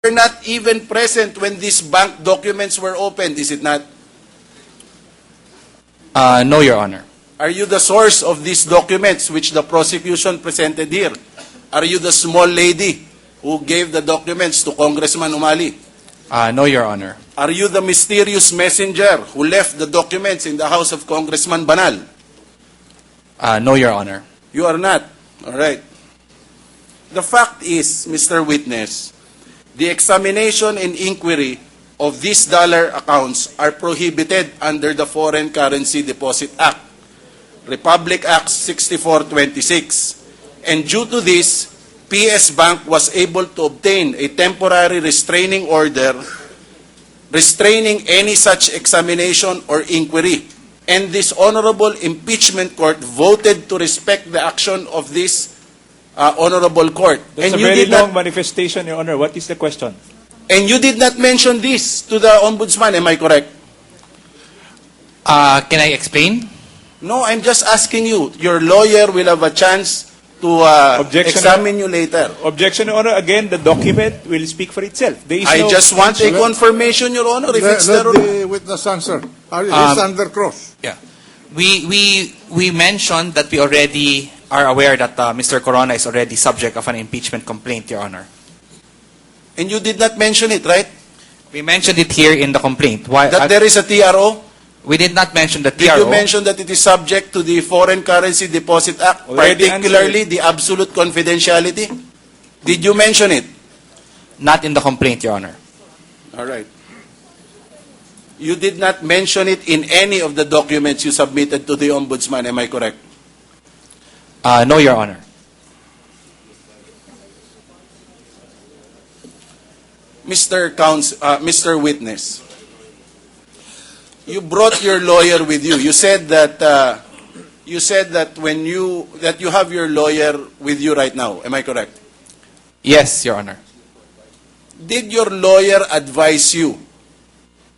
were not even present when these bank documents were opened, is it not? No, Your Honor. Are you the source of these documents which the prosecution presented here? Are you the small lady who gave the documents to Congressman Umali? No, Your Honor. Are you the mysterious messenger who left the documents in the house of Congressman Banal? No, Your Honor. You are not. All right. The fact is, Mr. Witness, the examination and inquiry of these dollar accounts are prohibited under the Foreign Currency Deposit Act, Republic Act 6426. And due to this, PS Bank was able to obtain a temporary restraining order restraining any such examination or inquiry. And this Honorable Impeachment Court voted to respect the action of this Honorable Court. That's And a you very did long not, manifestation, Your Honor. What is the question? and you did not mention this to the Ombudsman, am I correct? Can I explain? No, I'm just asking you. Your lawyer will have a chance to Objection. examine you later. Objection, Your Honor. Again, the document will speak for itself. There is I no- just want a confirmation, Your Honor, if it's Let the... the witness answer. He's under cross. Yeah. We mentioned that we already are aware that Mr. Corona is already subject of an impeachment complaint, Your Honor. And you did not mention it, right? We mentioned it here in the complaint. Why? That there is a TRO? We did not mention the Did TRO. you mention that it is subject to the Foreign Currency Deposit Act, Already particularly the absolute confidentiality? Did you mention it? Not in the complaint, Your Honor. All right. You did not mention it in any of the documents you submitted to the Ombudsman, am I correct? No, Your Honor. Mr. Witness, you brought your lawyer with you. You said that when you have your lawyer with you right now. Am I correct? Yes, Your Honor. Did your lawyer advise you?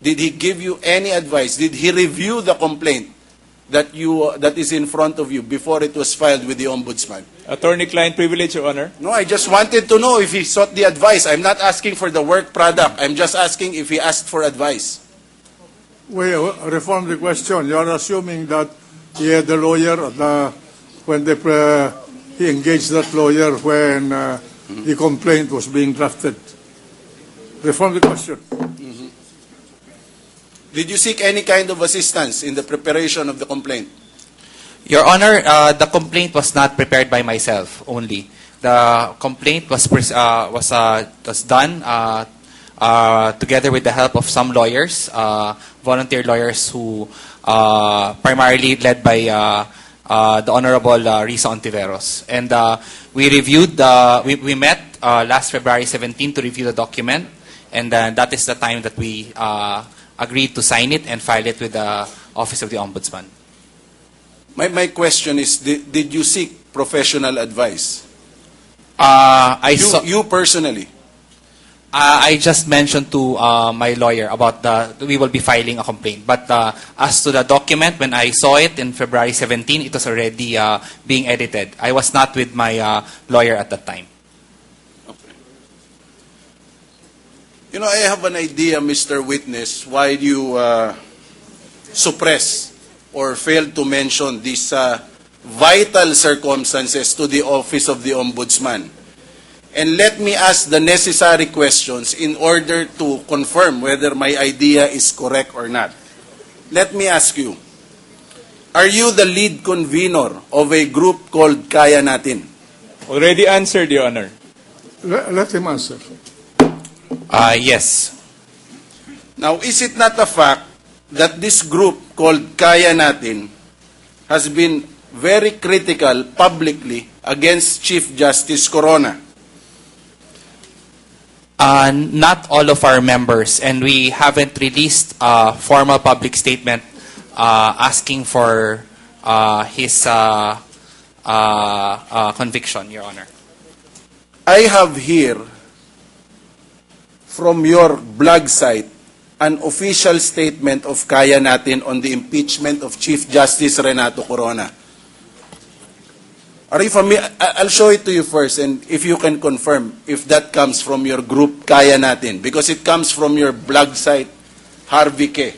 Did he give you any advice? Did he review the complaint that is in front of you before it was filed with the Ombudsman? Attorney-client privilege, Your Honor. No, I just wanted to know if he sought the advice. I'm not asking for the work product. I'm just asking if he asked for advice. We reform the question. You are assuming that he had a lawyer when he engaged that lawyer when the complaint was being drafted. Reform the question. Did you seek any kind of assistance in the preparation of the complaint? Your Honor, the complaint was not prepared by myself only. The complaint was done together with the help of some lawyers, volunteer lawyers who primarily led by the Honorable Risa Ontiveros. And we reviewed, we met last February 17 to review the document, and that is the time that we agreed to sign it and file it with the Office of the Ombudsman. My question is, did you seek professional advice? You personally? I just mentioned to my lawyer about we will be filing a complaint. But as to the document, when I saw it in February 17, it was already being edited. I was not with my lawyer at that time. Okay. You know, I have an idea, Mr. Witness, why you suppress or fail to mention these vital circumstances to the Office of the Ombudsman. And let me ask the necessary questions in order to confirm whether my idea is correct or not. Let me ask you, are you the lead convener of a group called Kaya Natin? Already answered, Your Honor. Let him answer. Yes. Now, is it not a fact that this group called Kaya Natin has been very critical publicly against Chief Justice Corona? Not all of our members, and we haven't released a formal public statement asking for his conviction, Your Honor. I have here from your blog site an official statement of Kaya Natin on the impeachment of Chief Justice Renato Corona. Are you familiar? I'll show it to you first, and if you can confirm if that comes from your group, Kaya Natin, because it comes from your blog site, Harvey K.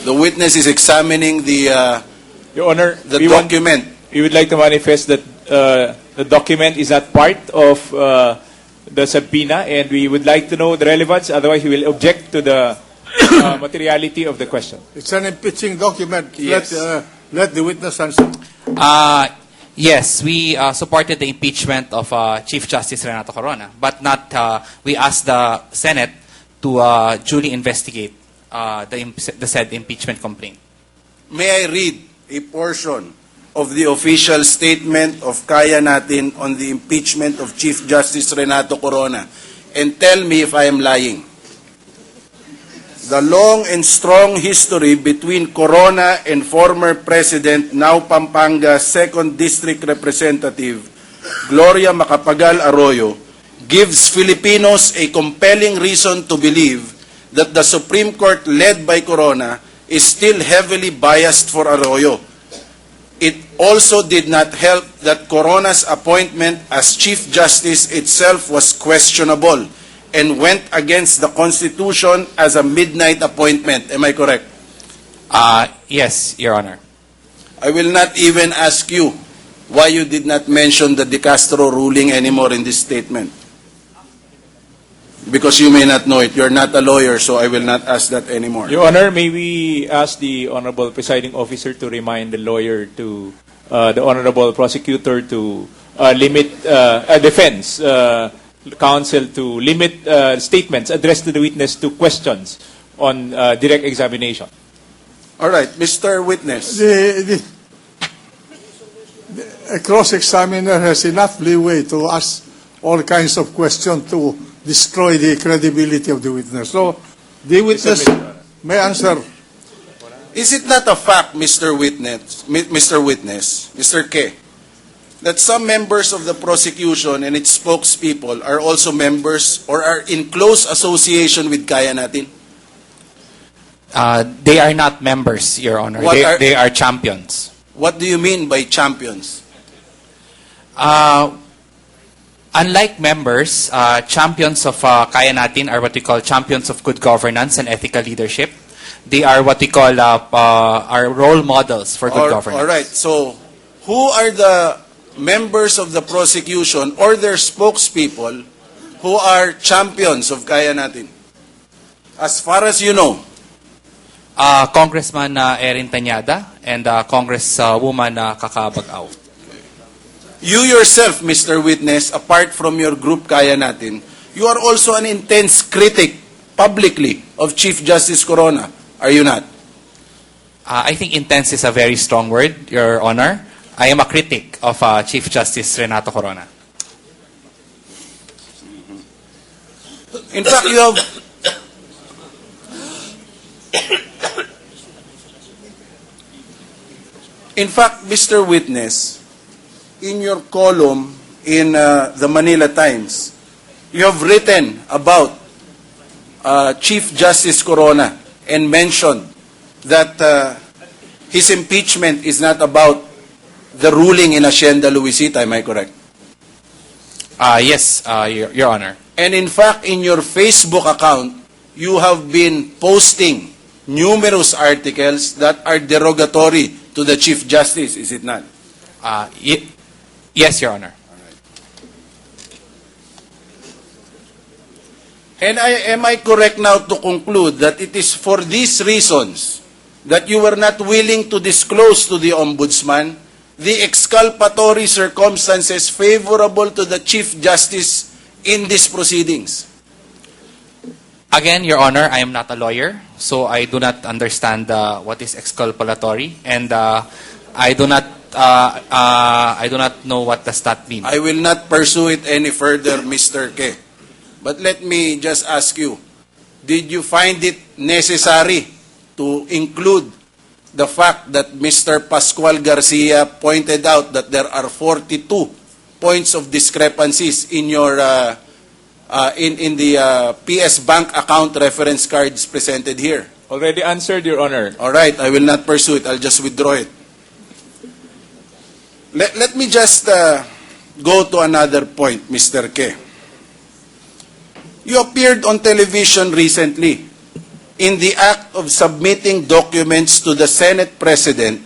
The witness is examining the Your Honor, document. we would like to manifest that the document is not part of the subpoena, and we would like to know the relevance. Otherwise, we will object to the materiality of the question. It's an impeaching document. Yes. Let the witness answer. Yes, we supported the impeachment of Chief Justice Renato Corona, but not. We asked the Senate to duly investigate the said impeachment complaint. May I read a portion of the official statement of Kaya Natin on the impeachment of Chief Justice Renato Corona and tell me if I am lying? The long and strong history between Corona and former President, now Pampanga 2nd District Representative Gloria Macapagal Arroyo gives Filipinos a compelling reason to believe that the Supreme Court led by Corona is still heavily biased for Arroyo. It also did not help that Corona's appointment as Chief Justice itself was questionable and went against the Constitution as a midnight appointment. Am I correct? Yes, Your Honor. I will not even ask you why you did not mention the De Castro ruling anymore in this statement. Because you may not know it. You're not a lawyer, so I will not ask that anymore. Your Honor, may we ask the Honorable Presiding Officer to remind the lawyer to, the Honorable Prosecutor to limit, defense counsel to limit statements addressed to the witness to questions on direct examination. All right, Mr. Witness. A cross-examiner has enough leeway to ask all kinds of questions to destroy the credibility of the witness. So, the witness may answer. Is it not a fact, Mr. Witness, Mr. K, that some members of the prosecution and its spokespeople are also members or are in close association with Kaya Natin? They are not members, Your Honor. They are champions. What do you mean by champions? Unlike members, champions of Kaya Natin are what we call champions of good governance and ethical leadership. They are what we call our role models for good governance. All right. So, who are the members of the prosecution or their spokespeople who are champions of Kaya Natin? As far as you know. Congressman Erin Tañada and Congresswoman Kakabag-Aw. You yourself, Mr. Witness, apart from your group Kaya Natin, you are also an intense critic publicly of Chief Justice Corona. Are you not? I think intense is a very strong word, Your Honor. I am a critic of Chief Justice Renato Corona. In fact, you have... In fact, Mr. Witness, in your column in the Manila Times, you have written about Chief Justice Corona and mentioned that his impeachment is not about the ruling in Hacienda Luisita. Am I correct? Yes, Your Honor. And in fact, in your Facebook account, you have been posting numerous articles that are derogatory to the Chief Justice, is it not? Yes, Your Honor. And am I correct now to conclude that it is for these reasons that you were not willing to disclose to the Ombudsman the exculpatory circumstances favorable to the Chief Justice in these proceedings? Again, Your Honor, I am not a lawyer, so I do not understand what is exculpatory, and I do not know what does that mean. I will not pursue it any further, Mr. K. But let me just ask you, did you find it necessary to include the fact that Mr. Pascual Garcia pointed out that there are 42 points of discrepancies in your in the PS Bank account reference cards presented here? Already answered, Your Honor. All right, I will not pursue it. I'll just withdraw it. Let me just go to another point, Mr. Ke. You appeared on television recently in the act of submitting documents to the Senate President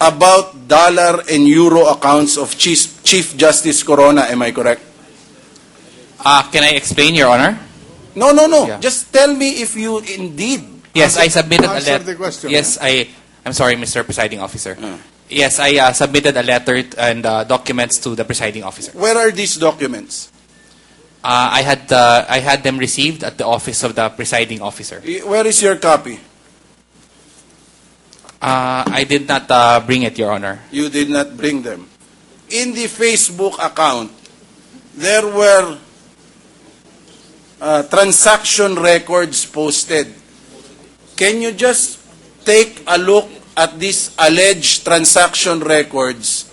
about dollar and euro accounts of Chief Justice Corona. Am I correct? Can I explain, Your Honor? No. Yeah. Just tell me if you indeed. Yes, I submitted a Answer letter. the question. Yes, I'm sorry, Mr. Presiding Officer. Yes, I submitted a letter and documents to the presiding officer. Where are these documents? I had them received at the office of the presiding officer. Where is your copy? I did not bring it, Your Honor. You did not bring them. In the Facebook account, there were transaction records posted. Can you just take a look at these alleged transaction records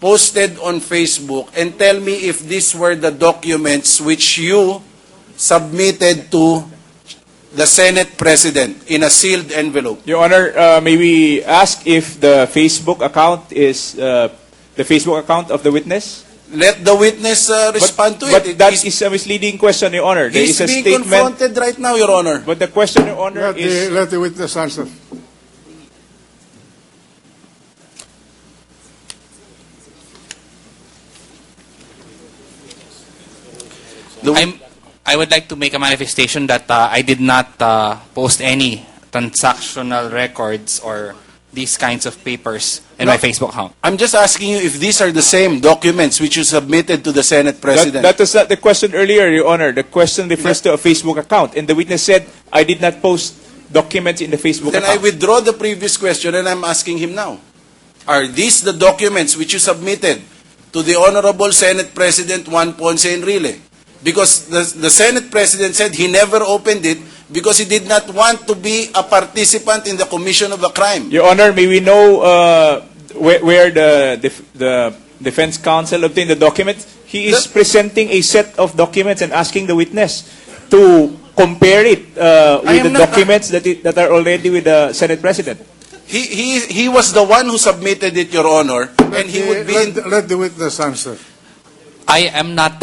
posted on Facebook and tell me if these were the documents which you submitted to the Senate President in a sealed envelope? Your Honor, may we ask if the Facebook account is the Facebook account of the witness? Let the witness respond to But it. that is a misleading question, Your Honor. There He's is a being statement. confronted right now, Your Honor. But the question, Your Honor, is... Let the witness answer. I would like to make a manifestation that I did not post any transactional records or these kinds of papers in my Facebook account. I'm just asking you if these are the same documents which you submitted to the Senate President. That was not the question earlier, Your Honor. The question refers to a Facebook account. And the witness said, I did not post documents in the Facebook Then I account. withdraw the previous question and I'm asking him now. Are these the documents which you submitted to the Honorable Senate President Juan Ponce Enrile? Because the Senate President said he never opened it because he did not want to be a participant in the commission of a crime. Your Honor, may we know where the defense counsel obtained the documents? He is presenting a set of documents and asking the witness to compare it with the documents that are already with the Senate President. He was the one who submitted it, Your Honor, and he would be Let the witness answer. I am not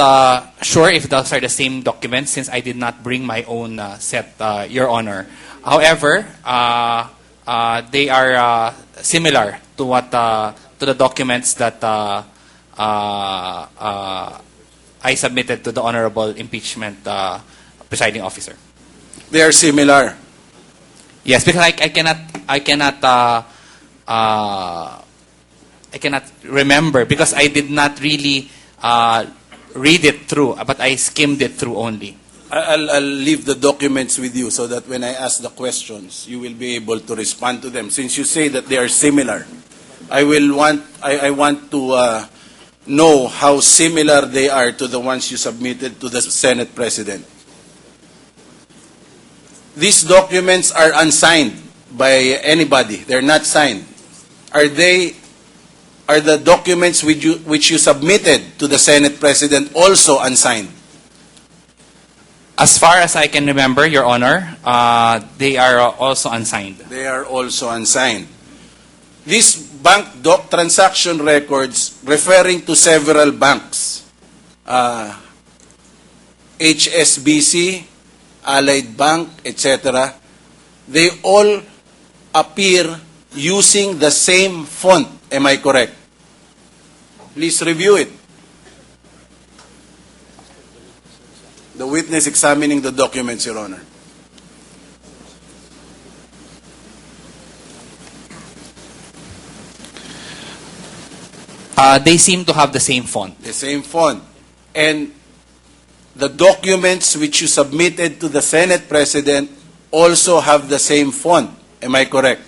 sure if those are the same documents since I did not bring my own set, Your Honor. However, they are similar to what to the documents that I submitted to the Honorable Impeachment Presiding Officer. They are similar. Yes, because I cannot remember because I did not really read it through, but I skimmed it through only. I'll leave the documents with you so that when I ask the questions, you will be able to respond to them. Since you say that they are similar, I want to know how similar they are to the ones you submitted to the Senate President. These documents are unsigned by anybody. They're not signed. Are the documents which you submitted to the Senate President also unsigned? As far as I can remember, Your Honor, they are also unsigned. They are also unsigned. These bank transaction records referring to several banks, HSBC, Allied Bank, etc., they all appear using the same font. Am I correct? Please review it. The witness examining the documents, Your Honor. They seem to have the same font. The same font. And the documents which you submitted to the Senate President also have the same font. Am I correct?